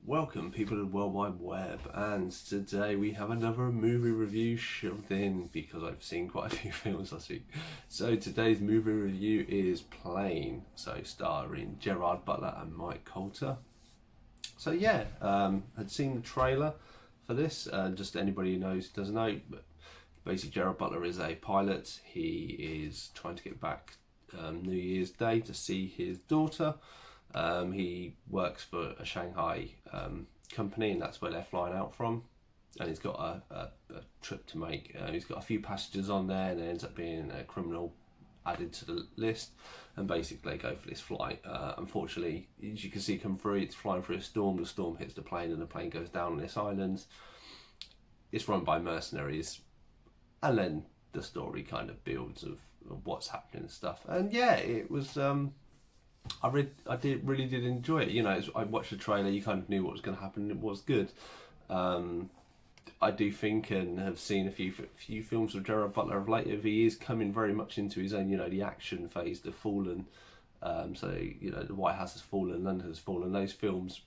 Welcome, people of the World Wide Web, and today we have another movie review shoved in because I've seen quite a few films last week. So today's movie review is Plane, so starring Gerard Butler and Mike Colter. So yeah, had seen the trailer for this. Just anybody who knows doesn't know, but basically Gerard Butler is a pilot. He is trying to get back New Year's Day to see his daughter. He works for a Shanghai company, and that's where they're flying out from. And he's got a trip to make. He's got a few passengers on there, and there ends up being a criminal added to the list. And basically, they go for this flight. Unfortunately, as you can see come through, it's flying through a storm. The storm hits the plane, and the plane goes down on this island. It's run by mercenaries, and then the story kind of builds of what's happening and stuff. And yeah, it was. Really did enjoy it. You know, I watched the trailer. You kind of knew what was going to happen. It was good. I do think, and have seen a few films of Gerard Butler of late. He is coming very much into his own. You know, the action phase, the Fallen. So you know, the White House has fallen, London has fallen. Those films,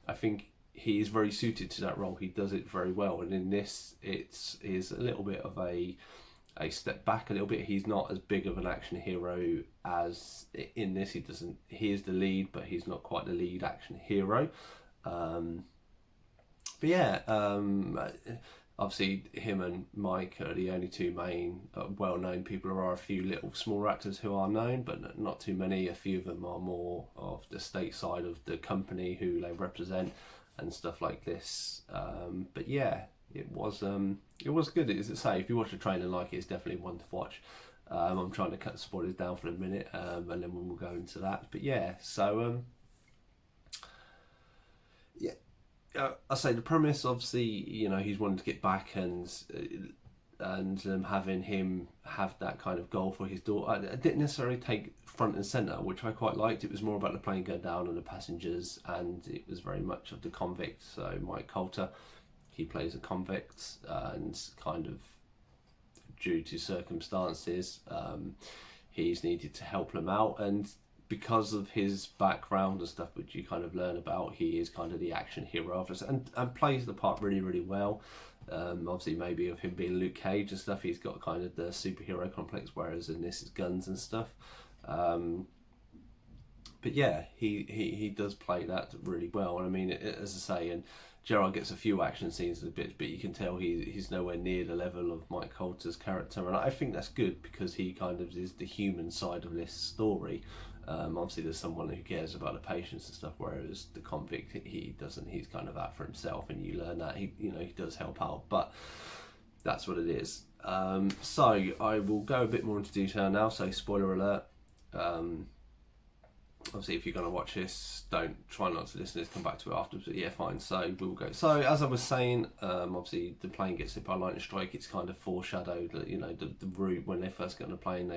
I think he is very suited to that role. He does it very well. And in this, it's is a little bit of a step back a little bit. He's not as big of an action hero as in this. He is the lead, but he's not quite the lead action hero. But yeah, obviously him and Mike are the only two main well-known people. There are a few little smaller actors who are known, but not too many. A few of them are more of the state side of the company who they represent and stuff like this. But yeah, it was good. As I say, if you watch the trailer and like it, it's definitely one to watch. I'm trying to cut the spoilers down for a minute, and then we'll go into that. But yeah, so yeah, I say the premise. Obviously, you know, he's wanting to get back and having him have that kind of goal for his daughter. I didn't necessarily take front and center, which I quite liked. It was more about the plane going down and the passengers, and it was very much of the convict. So Mike Colter, he plays a convict, and kind of due to circumstances, he's needed to help him out, and because of his background and stuff, which you kind of learn about, he is kind of the action hero of this, and plays the part really, really well. Obviously, maybe of him being Luke Cage and stuff, he's got kind of the superhero complex, whereas in this is guns and stuff. But yeah, he does play that really well. And I mean, as I say, and Gerard gets a few action scenes and bits, but you can tell he's nowhere near the level of Mike Colter's character, and I think that's good because he kind of is the human side of this story. Obviously, there's someone who cares about the patients and stuff, whereas the convict, he doesn't. He's kind of out for himself, and you learn that he does help out, but that's what it is. So I will go a bit more into detail now. So spoiler alert. Obviously, if you're going to watch this, don't try not to listen to this, come back to it afterwards, but yeah, fine. So we'll go. So as I was saying, obviously the plane gets hit by a lightning strike. It's kind of foreshadowed that, you know, the route when they first get on the plane,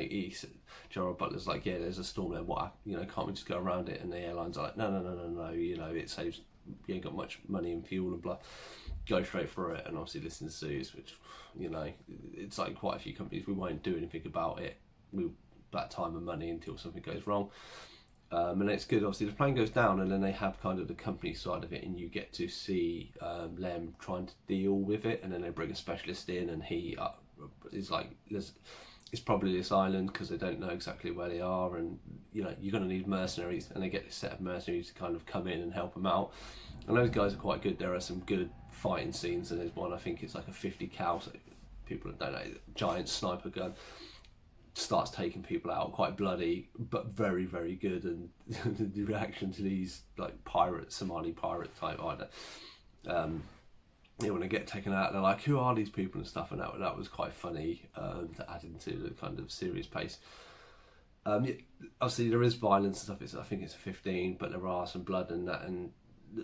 Gerard Butler's like, yeah, there's a storm there, what, you know, can't we just go around it? And the airlines are like, no, you know, it saves, you ain't got much money and fuel and blah, go straight for it. And obviously this ensues, which, you know, it's like quite a few companies, we won't do anything about it, that time and money until something goes wrong. And it's good. Obviously, the plane goes down, and then they have kind of the company side of it, and you get to see them trying to deal with it. And then they bring a specialist in, and he is like, it's probably this island because they don't know exactly where they are, and you know you're going to need mercenaries, and they get this set of mercenaries to kind of come in and help them out. And those guys are quite good. There are some good fighting scenes, and there's one I think it's like a 50 cal. So people that don't know, giant sniper gun. Starts taking people out, quite bloody, but very, very good. And the reaction to these like Somali pirate type, when they get taken out, they're like, "Who are these people?" and stuff. And that was quite funny to add into the kind of serious pace. Obviously, there is violence and stuff. I think it's a 15, but there are some blood and that, and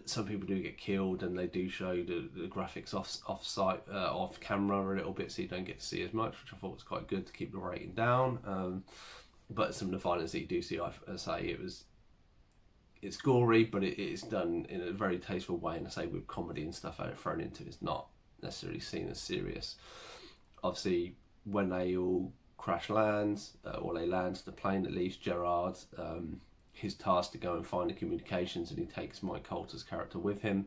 some people do get killed, and they do show the graphics off camera a little bit, so you don't get to see as much, which I thought was quite good to keep the rating down. But some of the violence that you do see, I say it's gory, but it is done in a very tasteful way, and I say with comedy and stuff thrown into it, it's not necessarily seen as serious. Obviously, when they all crash lands, or they land the plane that leaves Gerard, his task to go and find the communications, and he takes Mike Colter's character with him.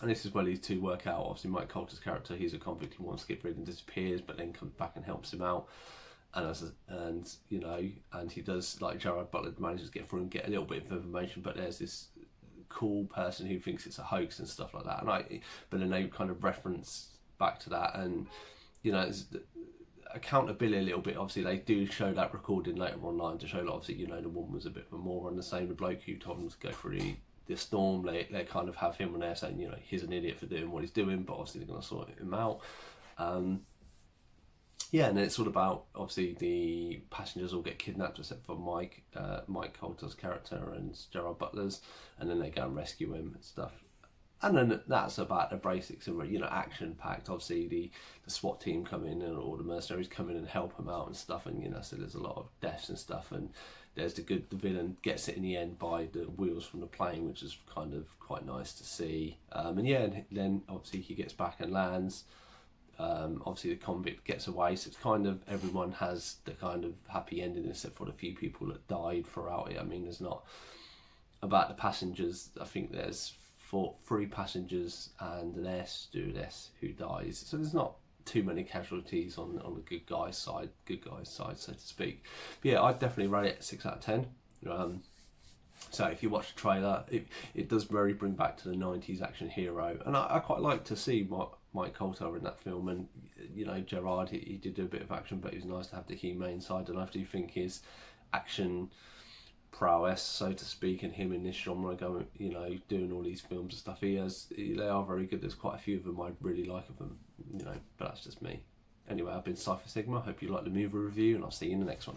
And this is where these two work out. Obviously, Mike Colter's character, he's a convict who wants to get rid and disappears, but then comes back and helps him out. And he does, like Gerard Butler manages to get through and get a little bit of information, but there's this cool person who thinks it's a hoax and stuff like that. But then they kind of reference back to that, and it's accountability a little bit. Obviously, they do show that recording later online to show that obviously the woman was a bit of a moron. The same, the bloke who told them to go through the storm, they kind of have him when they're saying he's an idiot for doing what he's doing, but obviously they're going to sort him out. And then it's all about, obviously, the passengers all get kidnapped except for Mike Colter's character and Gerard Butler's, and then they go and rescue him and stuff. And then that's about the basics of action packed. Obviously, the SWAT team come in, and all the mercenaries come in and help him out and stuff. And so there's a lot of deaths and stuff. And there's the villain gets it in the end by the wheels from the plane, which is kind of quite nice to see. And then obviously he gets back and lands. Obviously the convict gets away, so it's kind of everyone has the kind of happy ending except for the few people that died throughout it. I mean, there's not about the passengers. I think there's 3 passengers and an air stewardess who dies, so there's not too many casualties on the good guys side, so to speak. But yeah, I'd definitely rate it 6 out of 10. So if you watch the trailer, it does very bring back to the 90s action hero, and I quite like to see Mike Colter in that film. And Gerard, he did do a bit of action, but it was nice to have the humane side. And I do think his action prowess, so to speak, and him in this genre going, doing all these films and stuff, they are very good. There's quite a few of them I really like of them, but that's just me. Anyway, I've been Cypher Sigma. Hope you like the movie review, and I'll see you in the next one.